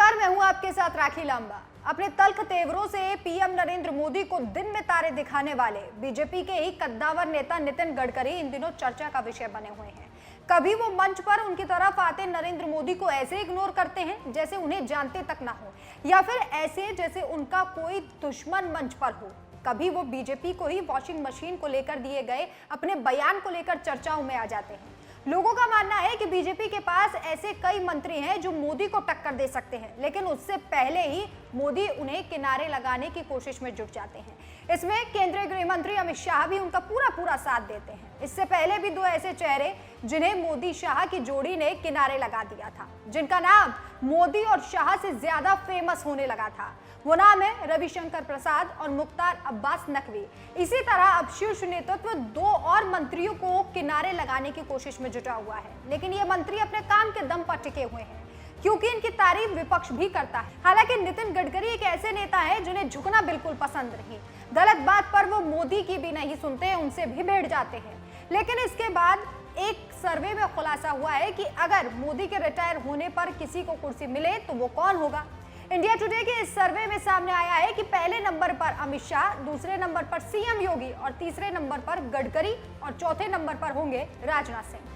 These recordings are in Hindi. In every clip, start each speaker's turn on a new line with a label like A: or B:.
A: नमस्कार, मैं हूं आपके साथ राखी लांबा। अपने तल्ख तेवरों से पीएम नरेंद्र मोदी को दिन में तारे दिखाने वाले बीजेपी के ही कद्दावर नेता नितिन गडकरी इन दिनों चर्चा का विषय बने हुए हैं। कभी वो मंच पर उनकी तरफ आते नरेंद्र मोदी को ऐसे इग्नोर करते हैं जैसे उन्हें जानते तक ना हो, या फिर ऐसे जैसे उनका कोई दुश्मन मंच पर हो। कभी वो बीजेपी को ही वॉशिंग मशीन को लेकर दिए गए अपने बयान को लेकर चर्चाओं में आ जाते हैं। लोगों का मानना है कि बीजेपी के पास ऐसे कई मंत्री हैं जो मोदी को टक्कर दे सकते हैं, लेकिन उससे पहले ही मोदी उन्हें किनारे लगाने की कोशिश में जुट जाते हैं। इसमें केंद्रीय गृह मंत्री अमित शाह भी उनका पूरा साथ देते हैं। इससे पहले भी दो ऐसे चेहरे जिन्हें मोदी शाह की जोड़ी ने किनारे लगा दिया था, जिनका नाम मोदी और शाह से ज्यादा फेमस होने लगा था। वो नाम है रविशंकर प्रसाद और मुख्तार अब्बास नकवी। इसी तरह अब शीर्ष नेतृत्व दो और मंत्रियों को किनारे लगाने की कोशिश में जुटा हुआ है, लेकिन ये मंत्री अपने काम के दम पर टिके हुए हैं क्योंकि इनकी तारीफ विपक्ष भी करता है। हालांकि नितिन गडकरी एक ऐसे नेता है जिन्हें झुकना बिल्कुल पसंद नहीं। गलत बात पर वो मोदी की भी नहीं सुनते, उनसे भी भिड़ जाते हैं। लेकिन इसके बाद एक सर्वे में खुलासा हुआ है कि अगर मोदी के रिटायर होने पर किसी को कुर्सी मिले तो वो कौन होगा। इंडिया टुडे के इस सर्वे में सामने आया है कि पहले नंबर पर अमित शाह, दूसरे नंबर पर सीएम योगी और तीसरे नंबर पर गडकरी और चौथे नंबर पर होंगे राजनाथ सिंह।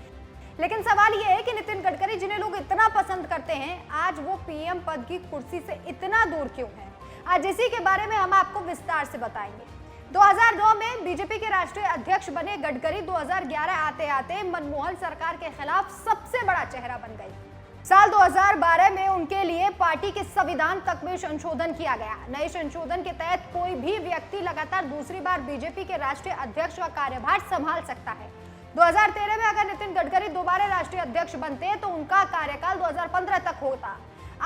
A: लेकिन सवाल यह है कि नितिन गडकरी, जिन्हें लोग इतना पसंद करते हैं, आज वो पीएम पद की कुर्सी से इतना दूर क्यों हैं? आज इसी के बारे में हम आपको विस्तार से बताएंगे। 2009 में बीजेपी के राष्ट्रीय अध्यक्ष बने गडकरी 2011 आते आते मनमोहन सरकार के खिलाफ सबसे बड़ा चेहरा बन गई। साल 2012 में उनके लिए पार्टी के संविधान तक में संशोधन किया गया। नए संशोधन के तहत कोई भी व्यक्ति लगातार दूसरी बार बीजेपी के राष्ट्रीय अध्यक्ष का कार्यभार संभाल सकता है। 2013 में अगर नितिन गडकरी दोबारा राष्ट्रीय अध्यक्ष बनते तो उनका कार्यकाल 2015 तक होता।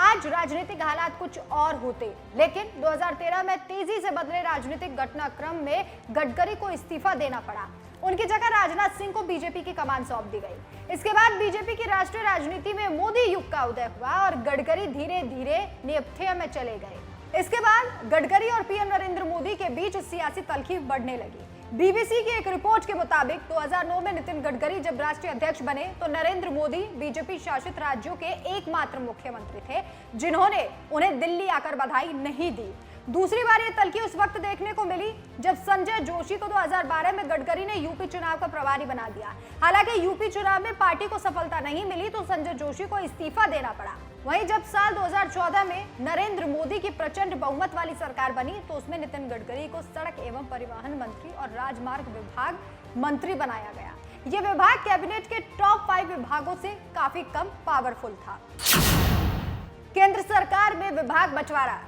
A: आज राजनीतिक हालात कुछ और होते, लेकिन 2013 में तेजी से बदले राजनीतिक घटनाक्रम में गडकरी को इस्तीफा देना पड़ा। उनकी जगह राजनाथ सिंह को बीजेपी की कमान सौंप दी गई। इसके बाद बीजेपी की राष्ट्रीय राजनीति में मोदी युग का उदय हुआ और गडकरी धीरे धीरे नेपथ्य में चले गए। इसके बाद गडकरी और पीएम नरेंद्र मोदी के बीच सियासी तल्खी बढ़ने लगी। बीबीसी की एक रिपोर्ट के मुताबिक 2009 में नितिन गडकरी जब राष्ट्रीय अध्यक्ष बने तो नरेंद्र मोदी बीजेपी शासित राज्यों के एकमात्र मुख्यमंत्री थे जिन्होंने उन्हें दिल्ली आकर बधाई नहीं दी। दूसरी बार ये तल्खी उस वक्त देखने को मिली जब संजय जोशी को 2012 में गडकरी ने यूपी चुनाव का प्रभारी बना दिया। हालांकि यूपी चुनाव में पार्टी को सफलता नहीं मिली तो संजय जोशी को इस्तीफा देना पड़ा। वहीं जब साल 2014 में नरेंद्र मोदी की प्रचंड बहुमत वाली सरकार बनी तो उसमें नितिन गडकरी को सड़क एवं परिवहन मंत्री और राजमार्ग विभाग मंत्री बनाया गया। यह विभाग कैबिनेट के टॉप 5 विभागों से काफी कम पावरफुल था। केंद्र सरकार में विभाग बंटवारा।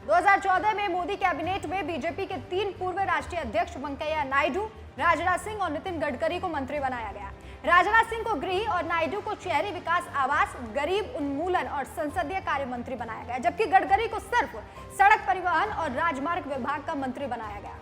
A: 2014 में मोदी कैबिनेट में बीजेपी के 3 पूर्व राष्ट्रीय अध्यक्ष वेंकैया नायडू, राजनाथ सिंह और नितिन गडकरी को मंत्री बनाया गया। राजनाथ सिंह को गृह और नायडू को शहरी विकास, आवास, गरीब उन्मूलन और संसदीय कार्य मंत्री बनाया गया, जबकि गडकरी को सिर्फ सड़क परिवहन और राजमार्ग विभाग का मंत्री बनाया गया।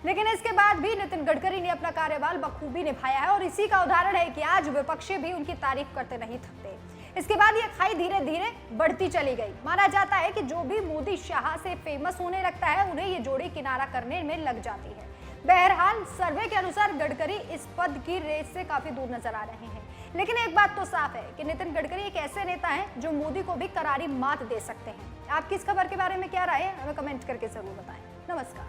A: लेकिन इसके बाद भी नितिन गडकरी ने अपना कार्यकाल बखूबी निभाया है और इसी का उदाहरण है कि आज विपक्षी भी उनकी तारीफ करते नहीं थकते। इसके बाद ये खाई धीरे धीरे बढ़ती चली गई। माना जाता है कि जो भी मोदी शाह से फेमस होने लगता है उन्हें ये जोड़ी किनारा करने में लग जाती है। बहरहाल सर्वे के अनुसार गडकरी इस पद की रेस से काफी दूर नजर आ रहे हैं। लेकिन एक बात तो साफ है कि नितिन गडकरी एक ऐसे नेता हैं जो मोदी को भी करारी मात दे सकते हैं। आपकी इस खबर के बारे में क्या राय है, हमें कमेंट करके जरूर बताएं। नमस्कार।